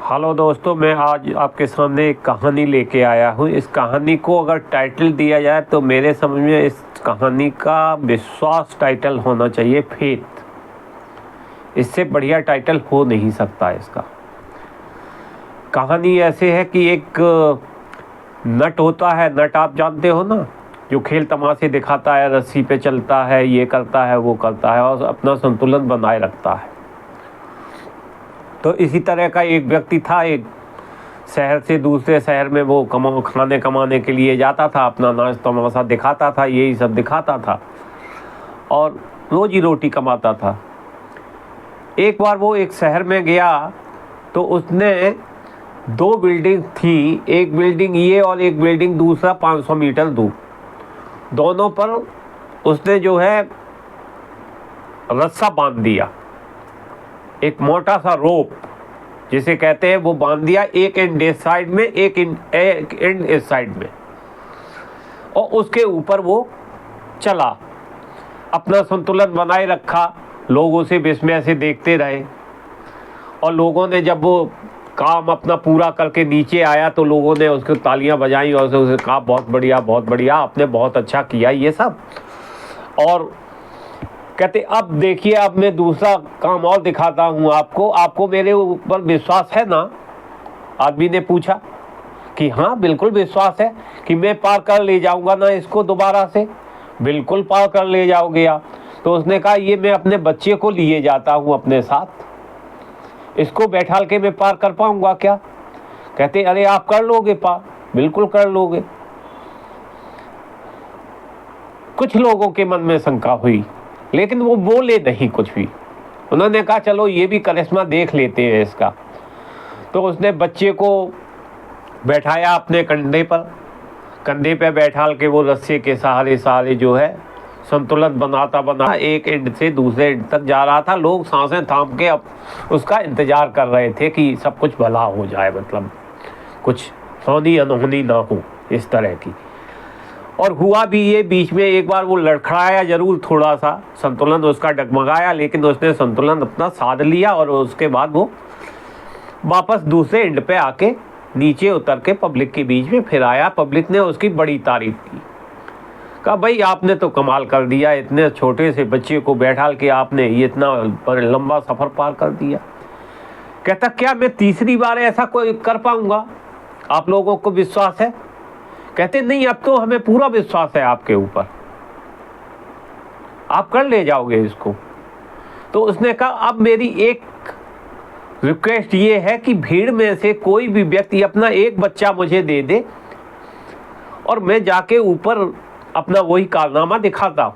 Hello दोस्तों, मैं आज आपके सामने एक कहानी लेके आया हूँ। इस कहानी को अगर टाइटल दिया जाए तो मेरे समझ में इस कहानी का विश्वास टाइटल होना चाहिए, फेथ। इससे बढ़िया टाइटल हो नहीं सकता इसका। कहानी ऐसे है कि एक नट होता है। नट आप जानते हो ना, जो खेल तमाशे दिखाता है, रस्सी पे चलता है, ये करता है, वो करता है और अपना संतुलन बनाए रखता है। तो इसी तरह का एक व्यक्ति था। एक शहर से दूसरे शहर में वो खाने कमाने के लिए जाता था, अपना नाच तमाशा दिखाता था, यही सब दिखाता था और रोजी रोटी कमाता था। एक बार वो एक शहर में गया तो उसने दो बिल्डिंग थी, एक बिल्डिंग ये और एक बिल्डिंग दूसरा 500 मीटर दूर। दोनों पर उसने जो है रस्सा बांध दिया, एक मोटा सा रोप जिसे कहते हैं, वो बांध दिया। एक एंड इस साइड में, एक एंड इस साइड में, और उसके ऊपर वो चला, अपना संतुलन बनाए रखा। लोगों से विस्मय से देखते रहे और लोगों ने जब वो काम अपना पूरा करके नीचे आया तो लोगों ने उसको तालियां बजाई और उसे कहा, बहुत बढ़िया, बहुत बढ़िया, आपने बहुत अच्छा किया ये सब। और कहते, अब देखिए, अब मैं दूसरा काम और दिखाता हूँ आपको मेरे ऊपर विश्वास है ना? आदमी ने पूछा कि हाँ, बिल्कुल विश्वास है कि मैं पार कर ले जाऊंगा ना इसको दोबारा से। बिल्कुल पार कर ले जाओगे आप। तो उसने कहा, ये मैं अपने बच्चे को लिए जाता हूँ अपने साथ, इसको बैठाल के मैं पार कर पाऊंगा क्या? कहते, अरे आप कर लोगे पार, बिल्कुल कर लोगे। कुछ लोगों के मन में शंका हुई, लेकिन वो बोले नहीं कुछ भी। उन्होंने कहा, चलो ये भी करिश्मा देख लेते हैं इसका। तो उसने बच्चे को बैठाया अपने कंधे पे बैठाल के वो रस्से के सहारे जो है संतुलन बनाता एक एंड से दूसरे एंड तक जा रहा था। लोग सांसें थाम के अब उसका इंतजार कर रहे थे कि सब कुछ भला हो जाए, मतलब कुछ होनी अनहोनी ना हो, इस तरह की। और हुआ भी ये। बीच में एक बार वो लड़खड़ाया जरूर, थोड़ा सा संतुलन उसका डगमगाया, लेकिन उसने संतुलन अपना साध लिया और उसके बाद वो वापस दूसरे एंड पे आके नीचे उतर के पब्लिक के बीच में फिर आया। पब्लिक ने उसकी बड़ी तारीफ की, कहा, भाई आपने तो कमाल कर दिया, इतने छोटे से बच्चे को बैठाल के आपने ये इतना लंबा सफ़र पार कर दिया। कहता, क्या मैं तीसरी बार ऐसा कोई कर पाऊंगा? आप लोगों को विश्वास है? कहते, नहीं, अब तो हमें पूरा विश्वास है आपके ऊपर, आप कर ले जाओगे इसको। तो उसने कहा, अब मेरी एक रिक्वेस्ट ये है कि भीड़ में से कोई भी व्यक्ति अपना एक बच्चा मुझे दे दे और मैं जाके ऊपर अपना वही कारनामा दिखाता हूं।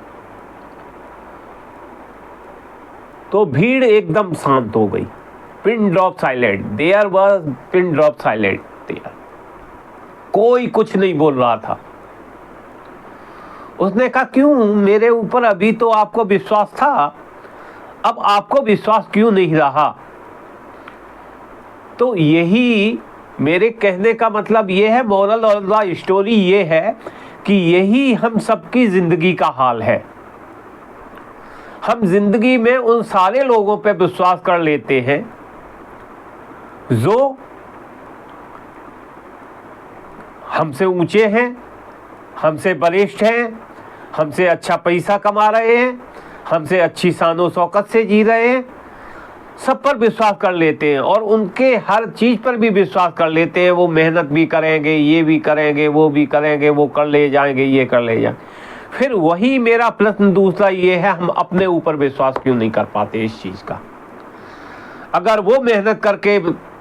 तो भीड़ एकदम शांत हो गई। Pin drop silent, there was pin drop silent there. कोई कुछ नहीं बोल रहा था। उसने कहा, क्यों? मेरे ऊपर अभी तो आपको विश्वास था, अब आपको विश्वास क्यों नहीं रहा? तो यही मेरे कहने का मतलब ये है, मोरल ऑफ द स्टोरी ये है कि यही हम सबकी जिंदगी का हाल है। हम जिंदगी में उन सारे लोगों पे विश्वास कर लेते हैं जो हमसे ऊंचे हैं, हमसे वरिष्ठ हैं, हमसे अच्छा पैसा कमा रहे हैं, हमसे अच्छी शानो शौकत से जी रहे हैं। सब पर विश्वास कर लेते हैं और उनके हर चीज़ पर भी विश्वास कर लेते हैं। वो मेहनत भी करेंगे, ये भी करेंगे, वो भी करेंगे, वो कर ले जाएंगे, ये कर ले जाएंगे। फिर वही मेरा प्रश्न दूसरा ये है, हम अपने ऊपर विश्वास क्यों नहीं कर पाते इस चीज़ का? अगर वो मेहनत करके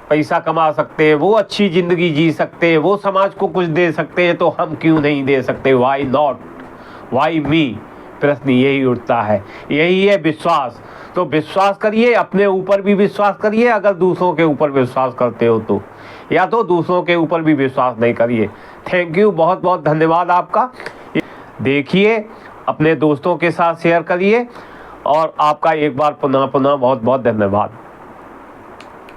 पैसा कमा सकते हैं, वो अच्छी ज़िंदगी जी सकते हैं, वो समाज को कुछ दे सकते हैं, तो हम क्यों नहीं दे सकते? Why not, why me? प्रश्न यही उठता है। यही है विश्वास। तो विश्वास करिए, अपने ऊपर भी विश्वास करिए, अगर दूसरों के ऊपर विश्वास करते हो तो, या तो दूसरों के ऊपर भी विश्वास नहीं करिए। थैंक यू, बहुत बहुत धन्यवाद आपका। देखिए, अपने दोस्तों के साथ शेयर करिए और आपका एक बार पुनः बहुत बहुत धन्यवाद।